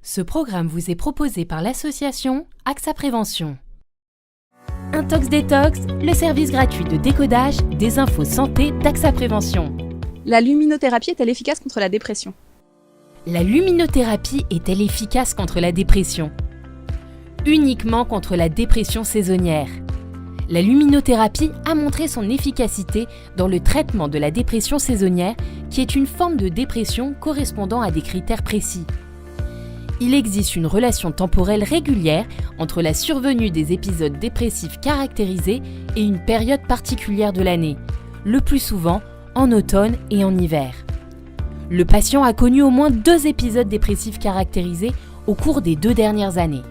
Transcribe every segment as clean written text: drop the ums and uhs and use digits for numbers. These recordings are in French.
Ce programme vous est proposé par l'association AXA Prévention. Intox Détox, le service gratuit de décodage des infos santé d'AXA Prévention. La luminothérapie est-elle efficace contre la dépression ? La luminothérapie est-elle efficace contre la dépression ? Uniquement contre la dépression saisonnière. La luminothérapie a montré son efficacité dans le traitement de la dépression saisonnière, qui est une forme de dépression correspondant à des critères précis. Il existe une relation temporelle régulière entre la survenue des épisodes dépressifs caractérisés et une période particulière de l'année, le plus souvent en automne et en hiver. Le patient a connu au moins 2 épisodes dépressifs caractérisés au cours des 2 dernières années.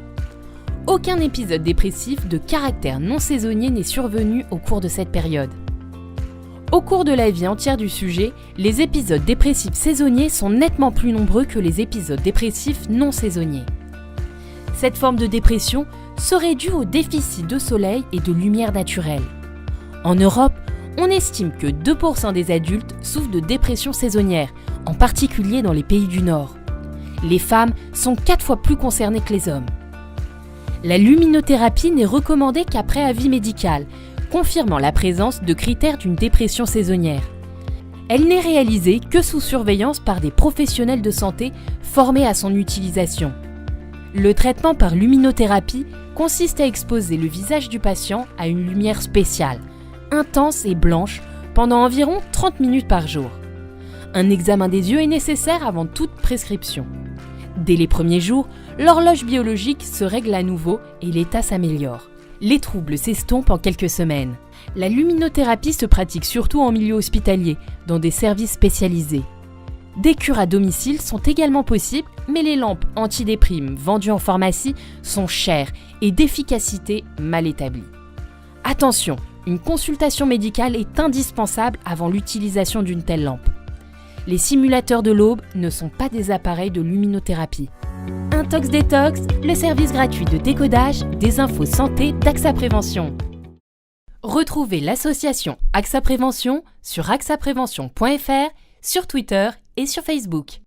Aucun épisode dépressif de caractère non saisonnier n'est survenu au cours de cette période. Au cours de la vie entière du sujet, les épisodes dépressifs saisonniers sont nettement plus nombreux que les épisodes dépressifs non saisonniers. Cette forme de dépression serait due au déficit de soleil et de lumière naturelle. En Europe, on estime que 2% des adultes souffrent de dépression saisonnière, en particulier dans les pays du Nord. Les femmes sont 4 fois plus concernées que les hommes. La luminothérapie n'est recommandée qu'après avis médical, confirmant la présence de critères d'une dépression saisonnière. Elle n'est réalisée que sous surveillance par des professionnels de santé formés à son utilisation. Le traitement par luminothérapie consiste à exposer le visage du patient à une lumière spéciale, intense et blanche, pendant environ 30 minutes par jour. Un examen des yeux est nécessaire avant toute prescription. Dès les premiers jours, l'horloge biologique se règle à nouveau et l'état s'améliore. Les troubles s'estompent en quelques semaines. La luminothérapie se pratique surtout en milieu hospitalier, dans des services spécialisés. Des cures à domicile sont également possibles, mais les lampes antidéprimes vendues en pharmacie sont chères et d'efficacité mal établie. Attention, une consultation médicale est indispensable avant l'utilisation d'une telle lampe. Les simulateurs de l'aube ne sont pas des appareils de luminothérapie. Intox Détox, le service gratuit de décodage des infos santé d'AXA Prévention. Retrouvez l'association AXA Prévention sur axaprévention.fr, sur Twitter et sur Facebook.